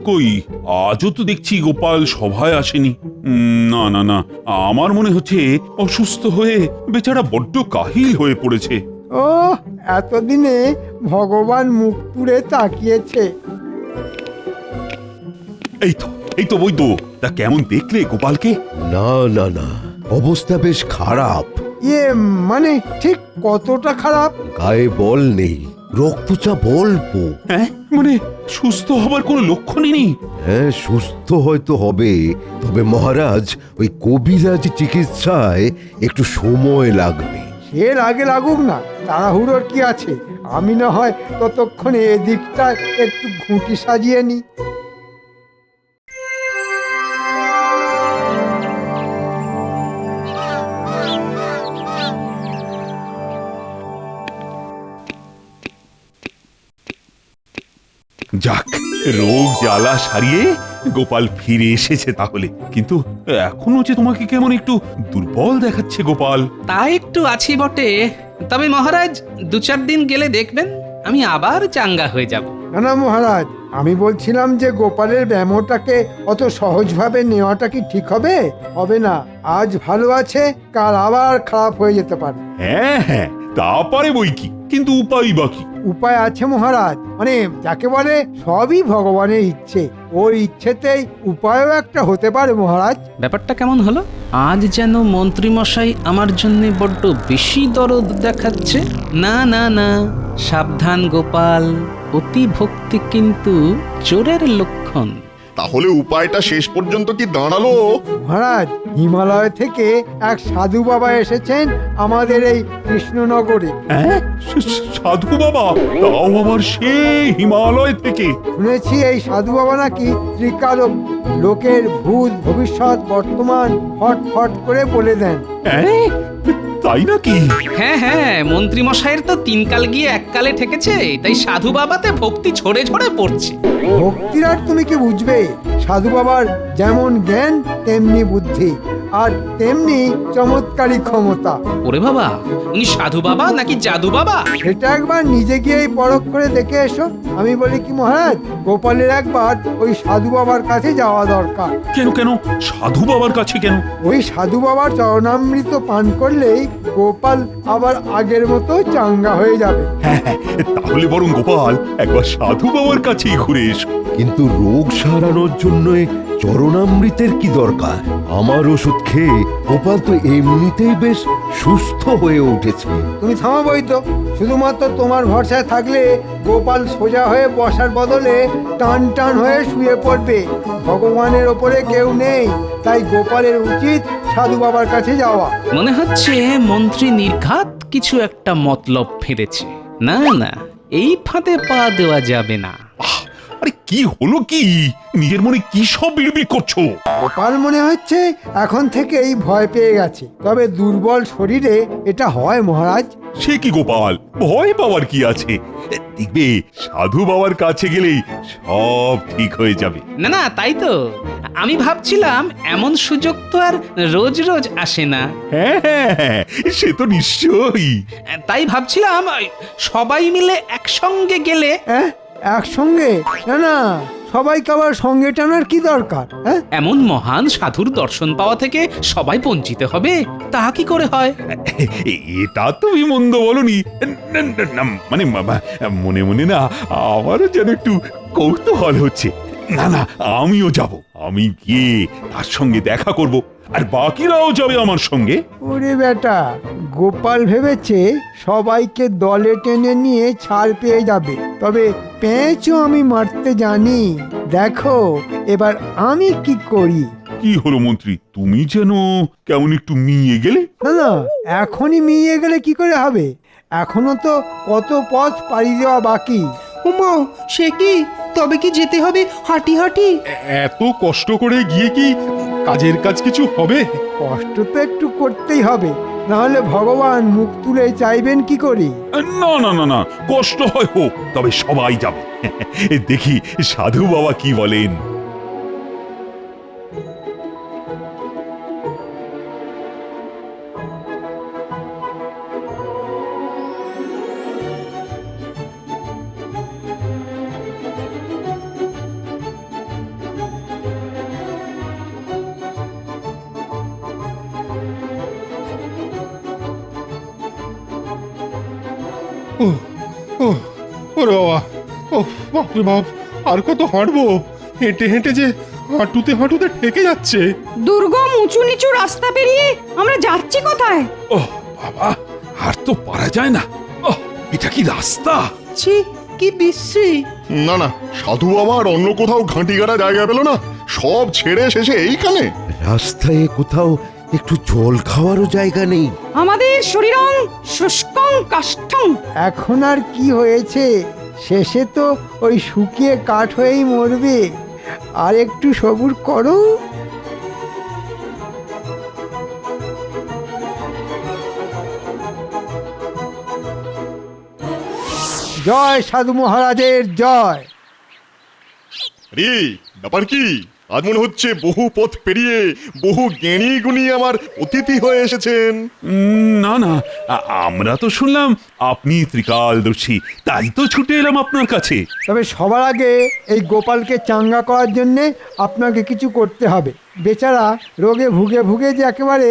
কই আজও তো দেখছি গোপাল সভায় আসেনি। না না না, আমার মনে হচ্ছে অসুস্থ হয়ে বেচারা বড্ড কাহিল হয়ে পড়েছে। ও এতদিনে ভগবান মুখ তুলে তাকিয়েছে। এই তো বৈদ্য, তা কেমন দেখলে গোপালকে? না না না, অবস্থা বেশ খারাপ। ইয়ে মানে ঠিক কতটা খারাপ? গায়ে বল নেই, রক্তচাপ অল্প। হ্যাঁ মানে সুস্থ হবার কোনো লক্ষণই নেই? হ্যাঁ, সুস্থ হয়তো হবে, তবে মহারাজ ওই কবিরাজ চিকিৎসায় একটু সময় লাগবে। এর আগে লাগুক না, তাড়াহুড়োর কি আছে? আমি না হয় ততক্ষণে এদিকটা একটু ঘুঁটি সাজিয়ে নি। যাক, রোগ জ্বালা সারিয়ে গোপাল ফিরে এসেছে তাহলে। কিন্তু এখনো যে তোমাকে কেমন একটু দুর্বল দেখাচ্ছে গোপাল। তা একটু আছি বটে, তবে মহারাজ 2-4 দিন গেলে দেখবেন আমি আবার চাঙ্গা হয়ে যাব। না না মহারাজ, আমি বলছিলাম যে গোপালের ব্যামোটাকে অত সহজভাবে নেওয়াটা কি ঠিক হবে? হবে না। আজ ভালো আছে, কাল আবার খারাপ হয়ে যেতে পারে। হ্যাঁ হ্যাঁ, তা পারে বই কি, কিন্তু উপায় বাকি। উপায় আছে মহারাজ, মানে যাকে বলে সবই ভগবানের ইচ্ছে। ওর ইচ্ছেতেই উপায়ও একটা হতে পারে মহারাজ। ব্যাপারটা কেমন হলো? আজ যেন মন্ত্রীমশাই আমার জন্য বড্ড বেশি দরদ দেখাচ্ছে। না না না, সাবধান গোপাল, অতি ভক্তি কিন্তু চোরের লক্ষণ। তাহলে উপায়টা শেষ পর্যন্ত কি দাঁড়ালো? মহারাজ, হিমালয় থেকে এক সাধু বাবা এসেছেন আমাদের এই কৃষ্ণনগরে। হ্যাঁ, সাধু বাবা? তাও আবার সেই হিমালয় থেকে? শুনেছি এই সাধু বাবা নাকি ত্রিকালজ্ঞ, লোকের ভূত ভবিষ্যৎ বর্তমান ফট ফট করে বলে দেন। হ্যাঁ, তাই নাকি? হ্যাঁ হ্যাঁ, মন্ত্রীমশাইয়ের তো 3 কাল গিয়ে 1 কালে ঠেকেছে, তাই সাধু বাবাতে ভক্তি ঝরে ঝরে পড়ছে। ভক্তির আর তুমি কি বুঝবে? সাধু বাবার যেমন জ্ঞান তেমনি বুদ্ধি, আর তেমনি চমৎকারী ক্ষমতা। ওরে বাবা, উনি সাধু বাবা নাকি জাদু বাবা? সেটা একবার নিজে গিয়েই পরখ করে দেখে এসো। আমি বলি কি মহারাজ, গোপালের একবার ওই সাধু বাবার কাছে যাওয়া দরকার। কেন কেন সাধু বাবার কাছে কেন? ওই সাধু বাবার চরণামৃত পান করলেই গোপাল আবার আগের মতো চাঙ্গা হয়ে যাবে। হ্যাঁ হ্যাঁ, তাহলে বরং গোপাল একবার সাধু বাবার কাছেই ঘুরে এসো। কিন্তু রোগ সারানোর জন্য চরণামৃতের কি দরকার? আমার ওষুধ খেয়ে গোপাল তো এমনিতেই বেশ সুস্থ হয়ে উঠেছে। তুমি থামাবই তো, শুধুমাত্র তোমার ভরসায় থাকলে গোপাল সোজা হয়ে বসার বদলে টান টান হয়ে শুয়ে পড়বে। ভগবানের ওপরে কেউ নেই, তাই গোপালের উচিত সাধু বাবার কাছে যাওয়া। মনে হচ্ছে মন্ত্রী নির্ঘাত কিছু একটা মতলব ফেলেছে। না না, এই ফাঁদে পা দেওয়া যাবে না। আরে কি হলো কি? নিজের মনে কি সব বিড়বিড় করছো? গোপাল মনে হচ্ছে এখন থেকেই ভয় পেয়ে গেছে, তবে দুর্বল শরীরে এটা হয় মহারাজ। সে কি গোপাল, ভয় পাওয়ার কি আছে? দেখবে সাধু বাবার কাছে গেলেই সব ঠিক হয়ে যাবে। না না, তাই তো আমি ভাবছিলাম, এমন সুযোগ তো আর রোজ রোজ আসে না। হ্যাঁ হ্যাঁ হ্যাঁ, সে তো নিশ্চয়ই। তাই ভাবছিলাম সবাই মিলে একসঙ্গে গেলে। হ্যাঁ, একসঙ্গে? না না, সবাইকে আবার সঙ্গে টানার কি দরকার? হ্যাঁ, এমন মহান সাধুর দর্শন পাওয়া থেকে সবাই বঞ্চিত হবে, তা কি করে হয়? এটা তুমি মন্দ বলনি। মানে মনে মনে না আমারও যেন একটু কৌতূহল হচ্ছে। না না, আমিও যাব। আমি গিয়ে তার সঙ্গে দেখা করব, আর বাকিরাও যাবে আমার সঙ্গে। ওরে বেটা, গোপাল ভেবেছে সবাইকে দলে টেনে নিয়ে ছাড় পেয়ে যাবে, তবে পেঁচও আমি মারতে জানি। দেখো এবার আমি কি করি। কি হলো মন্ত্রী, তুমি যেন কেমন একটু মিয়ে গেলে? না না, এখনই মিয়ে গেলে কি করে হবে? এখনো তো কত পথ পাড়ি দেওয়া বাকি। উমা, সে কি? তবে কি যেতে হবে হাঁটি হাঁটি? এত কষ্ট করে গিয়ে কি কাজের কাজ কিছু হবে? কষ্ট তো একটু করতেই হবে, নাহলে ভগবান মুখ তুলে চাইবেন কি করি? না না না না, কষ্ট হয় হোক, তবে সবাই যাবে। দেখি সাধু বাবা কি বলেন। ওরে বাবা, ও বাপরে বাপ, আর কত হাঁটবো? হেঁটে হেঁটে যে হাঁটুতে হাঁটুতে ঠেকে যাচ্ছে। দুর্গম উঁচু নিচু রাস্তা পেরিয়ে আমরা যাচ্ছি কোথায়? ও বাবা, আর তো পারা যায় না। এটা কি রাস্তা? ছি, কি বিশ্রী। না না, সাধু বাবা আর অন্য কোথাও ঘাঁটি গাড়া জায়গা পেল না, সব ছেড়ে শেষে এইখানে। রাস্তায় কোথাও একটু জল খাওয়ারও জায়গা নেই। আমাদের শরীরং শুষ্কং কাষ্ঠং। এখন আর কি হয়েছে, শেষে তো ওই শুকিয়ে কাঠ হয়েই মরবে। আর একটু সবুর করো। জয় সাধু মহারাজের জয়। রে ব্যাপার কি? আজ মনে হচ্ছে বহু পথ পেরিয়ে বহু জ্ঞানী গুণী আমার অতিথি হয়ে এসেছেন। না না, আমরা তো শুনলাম আপনি ত্রিকালদর্শী, তাই তো ছুটে এলাম আপনার কাছে। তবে সবার আগে এই গোপালকে চাঙ্গা করার জন্যে আপনাকে কিছু করতে হবে। বেচারা রোগে ভুগে ভুগে যে একেবারে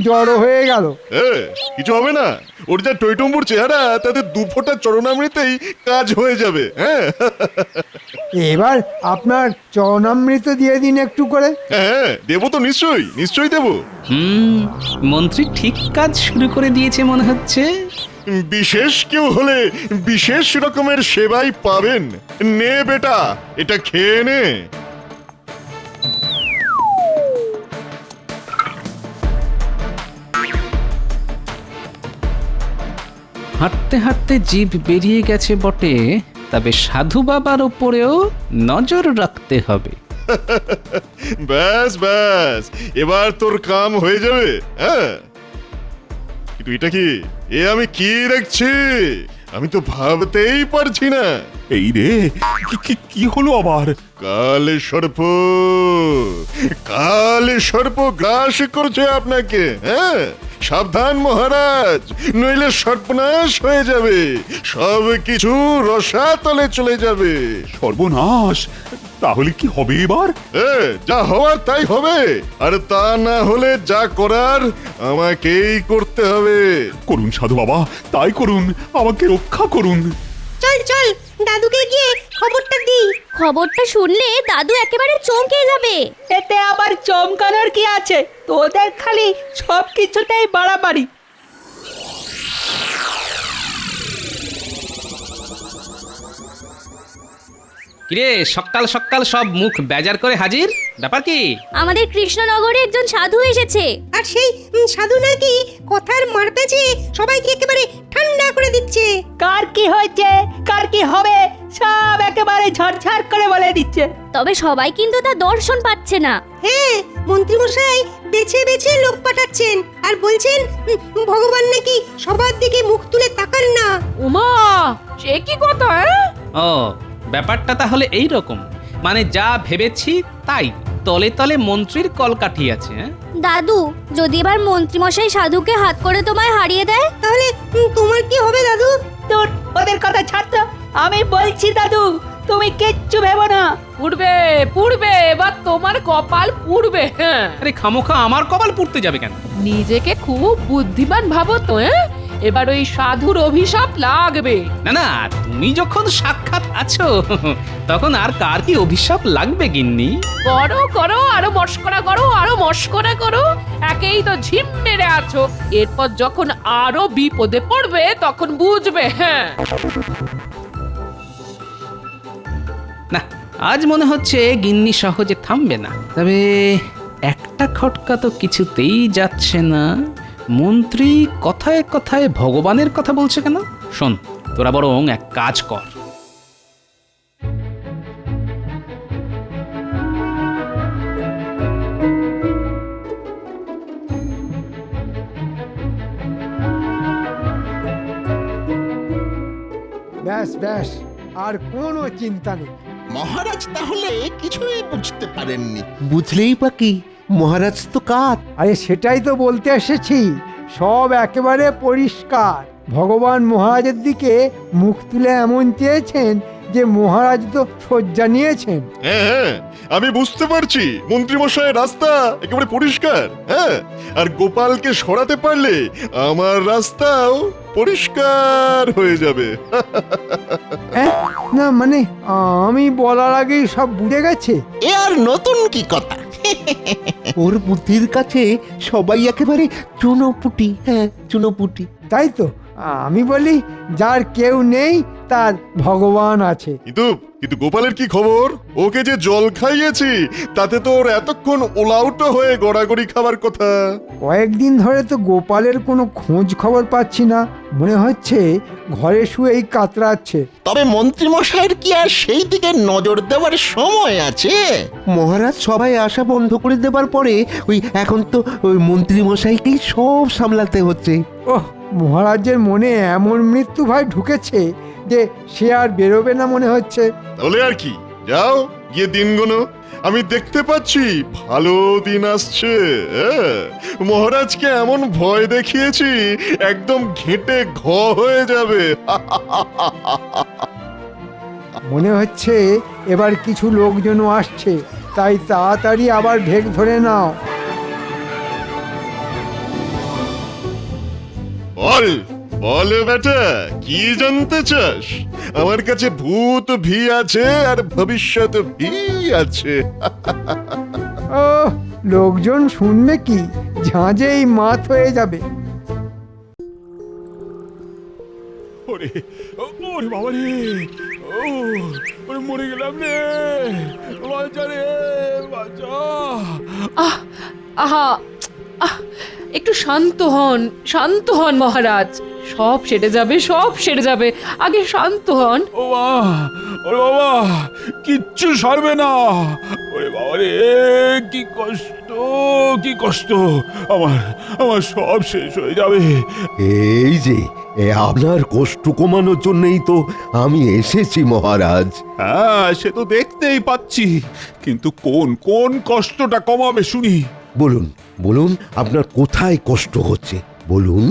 জড়ো হয়ে গেল। কিছু হবে না, ওর যা টইটম্বুর চেহারা, তাতে দু ফোঁটা চরণামৃতেই কাজ হয়ে যাবে। হ্যাঁ এবার আপনার চরণামৃত দিয়ে দিন একটু করে। হ্যাঁ, দেবো তো, নিশ্চয়ই নিশ্চয়ই দেবো। মন্ত্রী ঠিক কাজ শুরু করে দিয়েছে মনে হচ্ছে। বিশেষ কেউ হলে বিশেষ রকমের সেবাই পাবেন। নে বেটা, এটা খেয়ে নে। হাঁটতে হাঁটতে জিভ বেরিয়ে গেছে বটে, তবে সাধু বাবার ওপরেও নজর রাখতে হবে। ব্যাস ব্যাস, এবার তোর কাম হয়ে যাবে। হ্যাঁ, কিন্তু এটা কি? এ আমি কি দেখছি? আমি তো ভাবতেই পারছি না। এই রে, কি হলো আবার? কালে সর্প, কালে সর্প গ্রাস করছে আপনাকে। হ্যাঁ, সাবধান মহারাজ, নইলে সর্বনাশ হয়ে যাবে, সব কিছু রসাতলে চলে যাবে। সর্বনাশ! তাহলে কি হবে এবার? যা হওয়ার তাই হবে, আর তা না হলে যা করার আমাকেই করতে হবে। করুন সাধু বাবা, তাই করুন, আমাকে রক্ষা করুন। চল চল, দাদুকে গিয়ে খবরটা দিই। খবরটা শুনলে দাদু একেবারে চমকে যাবে। এতে আবার চমকানোর কি আছে? তোদের খালি সব কিছুতেই বাড়াবাড়ি। কিরে, সকাল সকাল সব মুখ বেজার করে হাজির, ব্যাপার কি? আমাদের কৃষ্ণনগরে একজন সাধু এসেছে। আর সেই সাধু নাকি কথার মারপ্যাচে সবাইকে একেবারে ঠান্ডা করে দিচ্ছে। কার কি হয়েছে, কার কি হবে, সব একেবারে ঝরঝর করে বলে দিচ্ছে। তবে সবাই কিন্তু তার দর্শন পাচ্ছে না। হ্যাঁ, মন্ত্রীমশাই বেছে বেছে লোক পাঠাচ্ছেন আর বলছেন ভগবান নাকি সবার দিকে মুখ তুলে তাকান না। উমা, সে কি কথা? ও, ব্যাপারটা তাহলে এই রকম। মানে যা ভেবেছি তাই, তলে তলে মন্ত্রীর কলকাঠি আছে। দাদু, যদি এবার মন্ত্রীমশাই সাধুকে হাত করে তোমায় হারিয়ে দেয়, তাহলে তোমার কি হবে দাদু? তোর ওদের কথা ছাড় তো, আমি বলছি দাদু, তুমি কিচ্ছু ভেবো না। পুড়বে পুড়বে, এবার তোমার কপাল পুড়বে। হ্যাঁ, আরে খামোখা আমার কপাল পুড়তে যাবে কেন? নিজেকে খুব বুদ্ধিমান ভাবো তো। এবার ওই সাধুর অভিশাপ লাগবে। না না, তুমি যখন সাক্ষাৎ আছো তখন আর কার কি অভিশাপ লাগবে গিন্নি? করো করো, আরো মস্করা করো, আরো মস্করা করো, একেই তো ঝিম মেরে আছো। এরপর যখন আরো বিপদে পড়বে তখন বুঝবে। হ্যাঁ, না, আজ মনে হচ্ছে গিন্নি সহজে থামবে না। তবে একটা খটকা তো কিছুতেই যাচ্ছে না। মন্ত্রী কথায় কথায় ভগবানের কথা বলছে কেন? শোন, তোরা বরং এক কাজ কর। ব্যাস ব্যাস, আর কোনো চিন্তা নেই। মহারাজ তাহলে কিছুই বুঝতে পারেননি। বুঝলেই বা কি, মহারাজ তো কাত। আরে সেটাই তো বলতে এসেছি, সব একেবারে পরিষ্কার। ভগবান মহারাজের দিকে মুখ তুলে এমন চেয়েছেন যে মহারাজ তো শয্যা নিয়েছেন। হ্যাঁ হ্যাঁ, আমি বুঝতে পারছি মন্ত্রীমশাইয়ের রাস্তা একেবারে পরিষ্কার। হ্যাঁ, আর গোপালকে সরাতে পারলে আমার রাস্তাও পরিষ্কার হয়ে যাবে। না মানে আমি বলার আগেই সব বুঝে গেছে। এ আর নতুন কি কথা? ওর বুদ্ধির কাছে সবাই একেবারে চুনোপুটি। হ্যাঁ, চুনোপুটি। তাই তো আমি বলি, যার কেউ নেই তার ভগবান আছে। কিন্তু কিন্তু গোপালের কি খবর? ওকে যে জল খাইয়েছি তাতে তো ওর এতক্ষণ ওলাউটো হয়ে গড়াগড়ি খাবার কথা। কয়েকদিন ধরে তো গোপালের কোনো খোঁজ খবর পাচ্ছি না, মনে হচ্ছে ঘরে শুয়েই কাতরাচ্ছে। তবে মন্ত্রীমশাইয়ের কি আর সেই দিকে নজর দেওয়ার সময় আছে? মহারাজ সবাই আশা বন্ধ করে দেবার পরে এখন তো ওই মন্ত্রীমশাইকেই সব সামলাতে হচ্ছে। ওহ, মহারাজের মনে এমন মৃত্যু ভয় ঢুকেছে যে সে আর বেরোবে না মনে হচ্ছে। তাহলে আর কি, যাও গিয়ে দিন গোনো। আমি দেখতে পাচ্ছি ভালো দিন আসছে। মহারাজকে এমন ভয় দেখিয়েছি একদম ঘেঁটে ঘ হয়ে যাবে। মনে হচ্ছে এবার কিছু লোকজনও আসছে, তাই তাড়াতাড়ি আবার ঢেক ধরে নাও। বল বল বেটা, কি জানতে চাস? আমার কাছে ভূত ভি আছে আর ভবিষ্যৎ ভি আছে। ও, লোকজন শুনবে কি, ঝাঁঝেই মাত হয়ে যাবে। ওরে ওরে বাবা রে, ওরে মরে গেলাম রে, বাঁচা রে বাঁচা। আহা আহ, একটু শান্ত হন মহারাজ। সব সেরে যাবে, সব সেরে যাবে, আগে শান্ত হন। ও মা, ওরে বাবা, কিচ্ছু সরবে না। ওরে বাবা রে, কি কষ্ট, কি কষ্ট, আমার আমার সব শেষ হয়ে যাবে। এই যে আপনার কষ্ট কমানোর জন্যই তো আমি এসেছি মহারাজ। হ্যাঁ, সে তো দেখতেই পাচ্ছি, কিন্তু কোন কোন কষ্টটা কমাবে শুনি? বলুন বলুন, আপনার কোথায় কষ্ট হচ্ছে বলুন।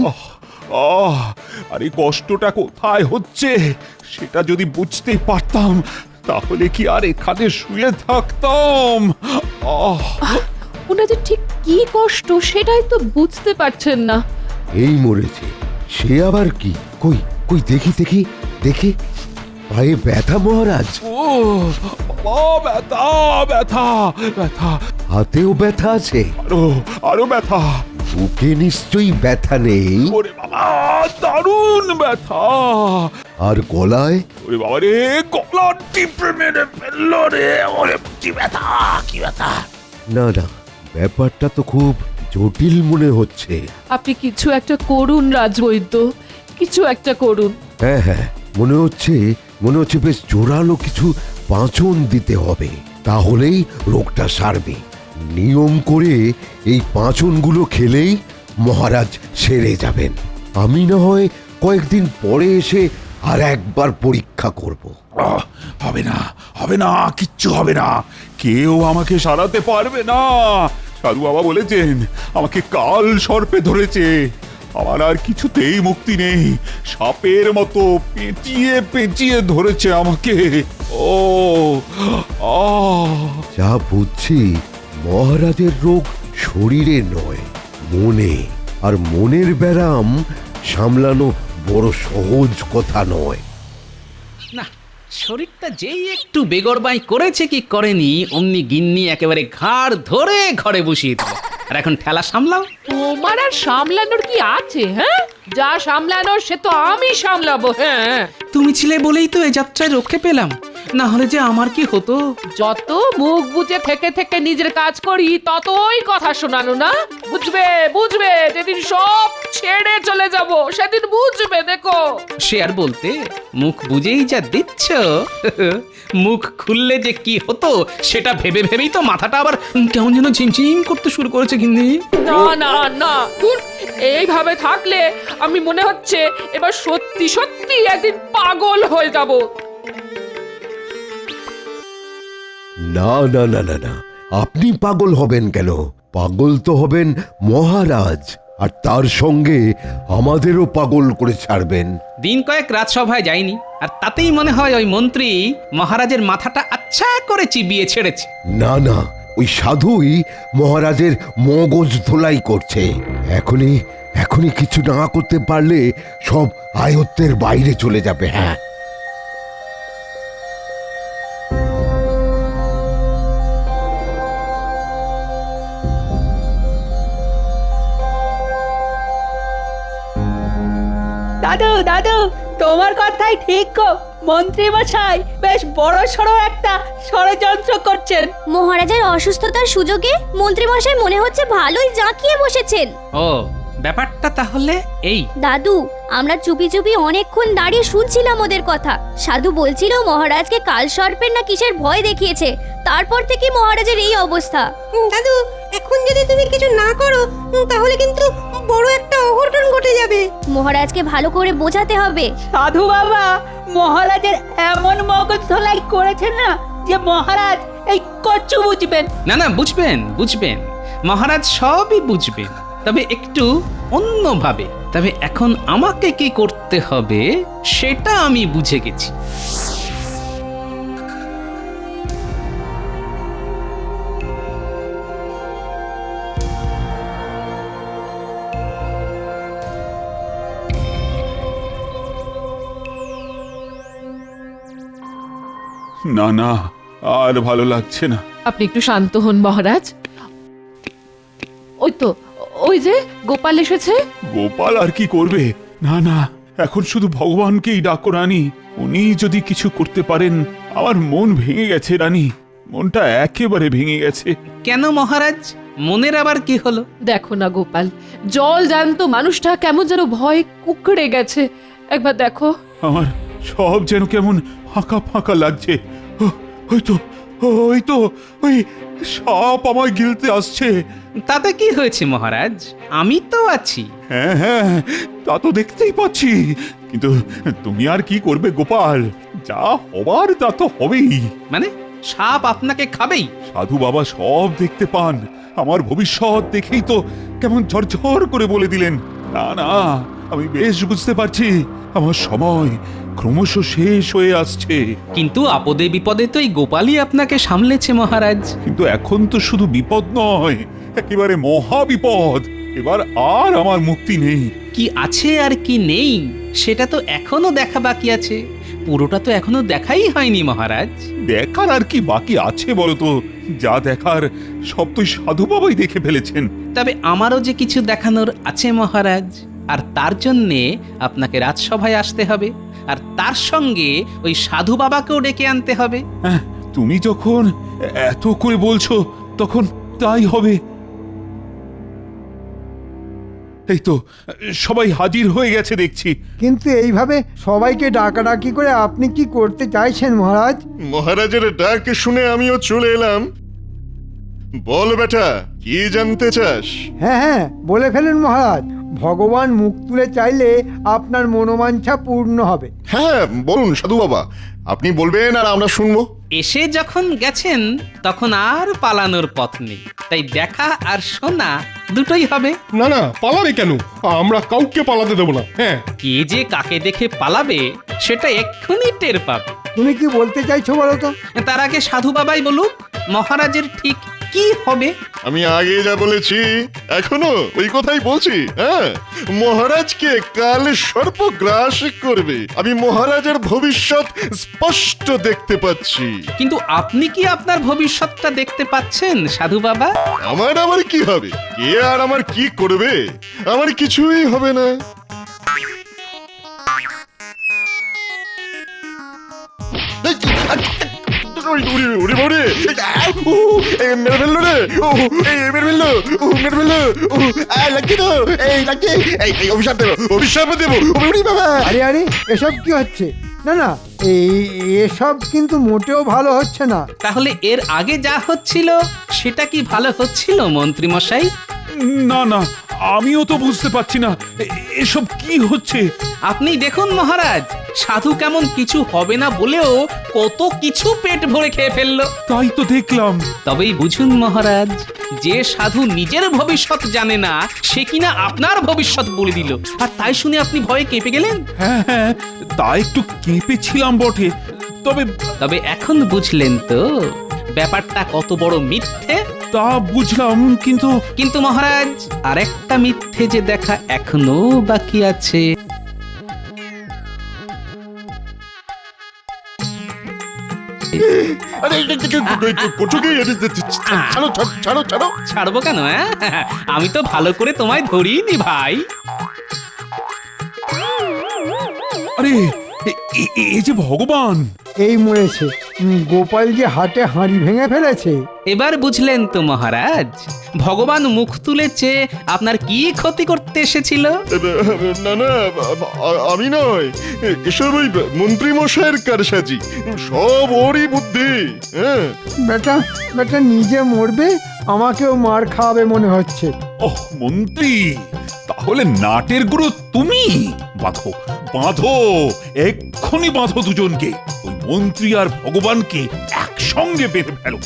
আর এই কষ্টটা কোথায় হচ্ছে সেটা যদি বুঝতেই পারতাম, তাহলে কি আর এখানে শুয়ে থাকতাম? ওনাদের ঠিক কি কষ্ট সেটাই তো বুঝতে পারছেন না। এই মরেছে, সে আবার কি? কই কই দেখি দেখি দেখি, পায়ে ব্যথা মহারাজ? ও ব্যথা ব্যথা ব্যথা, হাতেও ব্যথা আছে? আরো আরো ব্যথা। বুকে নিশ্চয়ই ব্যথা নেই? ওরে বাবা, দারুণ ব্যথা। আর গলায়? ওরে বাবা রে, গলা টিপে মেরে ফেললো রে। ওরে কি ব্যথা, কি ব্যথা। না না, ব্যাপারটা তো খুব জটিল মনে হচ্ছে। আপনি কিছু একটা করুন রাজবৈদ্য, কিছু একটা করুন। হ্যাঁ হ্যাঁ, মনে হচ্ছে বেশ জোরালো কিছু পাঁচন দিতে হবে, তাহলেই রোগটা সারবে। নিয়ম করে এই পাঁচনগুলো খেলেই মহারাজ সেরে যাবেন। আমি না হয় কয়েকদিন পরে এসে আর একবার পরীক্ষা করব। হবে না, হবে না, কিচ্ছু হবে না, কেউ আমাকে সারাতে পারবে না। সাধু বাবা বলেছেন আমাকে কাল সর্পে ধরেছে, আমার আর কিছুতেই মুক্তি নেই। সাপের মতো পেঁচিয়ে পেঁচিয়ে ধরেছে আমাকে। ও যা বুঝছি, মহারাজের রোগ শরীরে নয়, মনে। আর মনের ব্যারাম সামলানো বড় সহজ কথা নয়। না, শরীরটা যেই একটু বেগরবাই করেছে কি করেনি, অমনি গিন্নি একেবারে ঘাড় ধরে ঘরে বসিয়ে দিল। আর এখন ঠেলা সামলাও। তোমার আর সামলানোর কি আছে? হ্যাঁ, যা সামলানোর সে তো আমি সামলাবো। হ্যাঁ, তুমি ছিলে বলেই তো এই যাত্রায় রক্ষে পেলাম, না হলে যে আমার কি হতো। যত মুখ বুজে থেকে থেকে নিজের কাজ করি ততই কথা শোনানো না। বুঝবে বুঝবে, যেদিন সব ছেড়ে চলে যাব সেদিন বুঝবে। দেখো, সে আর বলতে, মুখ বুঝেই যা দিচ্ছ, মুখ খুললে যে কি হতো সেটা ভেবে ভেবেই তো মাথাটা আবার কেমন যেন ঝিমঝিম করতে শুরু করেছে গিন্নি। না না না, দূর, এইভাবে থাকলে আমি মনে হচ্ছে এবার সত্যি সত্যি একদিন পাগল হয়ে যাব। না না না না না, আপনি পাগল হবেন কেন? পাগল তো হবেন মহারাজ, আর তার সঙ্গে আমাদেরও পাগল করে ছাড়বেন। দিন কয়েক রাজসভায় যাইনি, আর তাতেই মনে হয় ওই মন্ত্রী মহারাজের মাথাটা আচ্ছা করে চিবিয়ে ছেড়েছে। না না, ওই সাধুই মহারাজের মগজ ধোলাই করছে। এখনই এখনই কিছু না করতে পারলে সব আয়ত্তের বাইরে চলে যাবে। হ্যাঁ, দাদু দাদু তোমার কথাই ঠিক গো, মন্ত্রী মশাই বেশ বড় সড়ো একটা ষড়যন্ত্র করছেন। মহারাজের অসুস্থতার সুযোগে মন্ত্রীমশাই মনে হচ্ছে ভালোই জাঁকিয়ে বসেছেন। ও, ব্যাপারটা তাহলে এই। দাদু, আমরা চুপি চুপি অনেকক্ষণ দাঁড়িয়ে শুনছিলাম ওদের কথা। সাধু বলছিল মহারাজকে কাল সর্পের না কিসের ভয় দেখিয়েছে, তারপর থেকে মহারাজের এই অবস্থা। দাদু, এখন যদি তুমি কিছু না করো তাহলে কিন্তু বড় একটা অঘটন ঘটে যাবে। মহারাজকে ভালো করে বোঝাতে হবে। সাধু বাবা মহারাজের এমন মগজ ধোলাই করেছে না যে মহারাজ এই কচ্ছু বুঝবেন। না না, বুঝবেন বুঝবেন, মহারাজ সবই বুঝবেন, তবে একটু অন্যভাবে। তবে এখন আমাকে কি করতে হবে সেটা আমি বুঝে গেছি। না না, আর ভালো লাগছে না। আপনি একটু শান্ত হন মহারাজ। ওই তো, ওই যে গোপাল এসেছে। গোপাল আর কি করবে? না না, এখন শুধু ভগবানকেই ডাকো রানী। উনি যদি কিছু করতে পারেন। আমার মন ভেঙে গেছে রানী, মনটা একেবারে ভেঙে গেছে। কেন মহারাজ, মনের আবার কি হলো? দেখো না গোপাল, জল জ্যান্ত মানুষটা কেমন যেন ভয়ে কুকড়ে গেছে। একবার দেখো। আমার সব যেন কেমন ফাঁকা ফাঁকা লাগছে। ওই তো ওই তো ওই সাপ আমায় গিলতে আসছে। তাতে কি হয়েছে মহারাজ, আমি তো আছি। হ্যাঁ হ্যাঁ, তা তো দেখতেই পাচ্ছি, কিন্তু তুমি আর কি করবে গোপাল? যা হবার তা তো হবেই। মানে সাপ আপনাকে খাবেই? সাধু বাবা সব দেখতে পান, আমার ভবিষ্যৎ দেখেই তো কেমন ঝরঝর করে বলে দিলেন। না না, আমি বেশ বুঝতে পারছি আমার সময় ক্রমশ শেষ হয়ে আসছে। কিন্তু আপদে বিপদে তো এই গোপালই আপনাকে সামলেছে মহারাজ। কিন্তু এখন তো শুধু বিপদ নয়, একেবারে মহা বিপদ। এবার আর আমার মুক্তি নেই। কি আছে আর কি নেই সেটা তো এখনো দেখা বাকি আছে। পুরোটা তো এখনো দেখাই হয়নি মহারাজ। দেখার আর কি বাকি আছে বলতো? যা দেখার সব তো সাধু বাবাই দেখে ফেলেছেন। তবে আমারও যে কিছু দেখানোর আছে মহারাজ, আর তার জন্যে আপনাকে রাজসভায় আসতে হবে, আর তার সঙ্গে ওই সাধু বাবাকেও ডেকে আনতে হবে। হ্যাঁ, তুমি যখন এত করে বলছো তখন তাই হবে। এই তো সবাই হাজির হয়ে গেছে দেখছি। কিন্তু এইভাবে সবাইকে ডাকাডাকি করে আপনি কি করতে চাইছেন মহারাজ? মহারাজের ডাক শুনে আমিও চলে এলাম। বল বেটা, কি জানতে চাস? হ্যাঁ হ্যাঁ, বলে ফেলুন মহারাজ। ভগবান মুখ তুলে চাইলে আপনার মনোবাঞ্ছা পূর্ণ হবে। হ্যাঁ বলুন সাধু বাবা, আপনি বলবেন আর আমরা শুনবো। এসে যখন গেছেন তখন আর পালানোর পথ নেই, তাই দেখা আর শোনা দুটোই হবে। না না, পালাবে কেন? আমরা কাউকে পালাতে দেবো না। হ্যাঁ, কে যে কাকে দেখে পালাবে সেটা এক্ষুনি টের পাবে। তুমি কি বলতে চাইছো বলো তো? তার আগে সাধু বাবাই বলুক মহারাজের ঠিক কি হবে। আমি আগে যা বলেছি এখনো ওই কথাই বলছি। হ্যাঁ, মহারাজকে কাল সর্প গ্রাস করবে। আমি মহারাজের ভবিষ্যৎ স্পষ্ট দেখতে পাচ্ছি। কিন্তু আপনি কি আপনার ভবিষ্যৎটা দেখতে পাচ্ছেন সাধু বাবা? আমার কি হবে? কে আর আমার কি করবে? আমার কিছুই হবে না। আরে আরে, এসব কি হচ্ছে? না না, এসব কিন্তু মোটেও ভালো হচ্ছে না। তাহলে এর আগে যা হচ্ছিল সেটা কি ভালো হচ্ছিল মন্ত্রী মশাই? না না, আমিও তো বুঝতে পারছি না এসব কি হচ্ছে। আপনি দেখুন মহারাজ, সাধু কেমন কিছু হবে না বলেও কত কিছু পেট ভরে খেয়ে ফেললো। তাই তো দেখলাম। তবেই বুঝুন মহারাজ, যে সাধু নিজের ভবিষ্যৎ জানে না সে কিনা আপনার ভবিষ্যৎ বলে দিল, আর তাই শুনে আপনি ভয়ে কেঁপে গেলেন। হ্যাঁ হ্যাঁ, তা একটু কেঁপেছিলাম বটে, তবে তবে এখন বুঝলেন তো ব্যাপারটা কত বড় মিথ্যে। তা বুঝলাম, কিন্তু কিন্তু মহারাজ, আরেকটা মিথ্যে যে দেখা এখনো বাকি আছে। আরে করছো কি? ছাড়ো ছাড়ো ছাড়ো ছাড়ো। ছাড়বো কেন? আমি তো ভালো করে তোমায় ধরিনি ভাই। আরে এই যে ভগবান! এই মরেছে, গোপাল যে হাটে হাঁড়ি ভেঙে ফেলেছে। এবার বুঝলেন তো মহারাজ, ভগবান মুখ তুলেছে আপনার কি ক্ষতি করতে এসেছিল। না না, আমি নয়, এসব ওই মন্ত্রী মশাইয়ের কারসাজি, সব ওরই বুদ্ধি। হ্যাঁ, বেটা বেটা নিজে মরবে, আমাকেও মার খাওয়াবে মনে হচ্ছে। ওহ মন্ত্রী, তাহলে নাটের গুরু তুমি? বাঁধো বাঁধো, এক্ষুনি বাঁধো দুজনকে, ওই মন্ত্রী আর ভগবানকে একসঙ্গে বেঁধে ফেলো।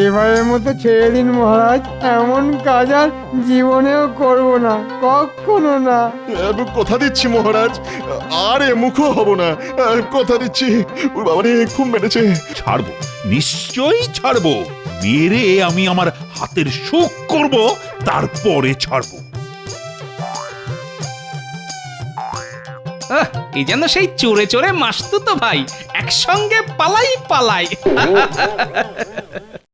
এবারের মতো ছেড়ে দিন মহারাজ, এমন কাজ আর জীবনেও করব না, কখনো না। কথা দিচ্ছি মহারাজ, আর মুখও হব না, কথা দিচ্ছি। ওর বাবারে খুব মেরেছে। ছাড়বো, নিশ্চয়ই ছাড়বো। মেরে আমি আমার হাতের সুখ করব, তারপরে ছাড়বো। এই যেন সেই চোরে চোরে মাসতুতো ভাই, একসঙ্গে পালাই পালাই।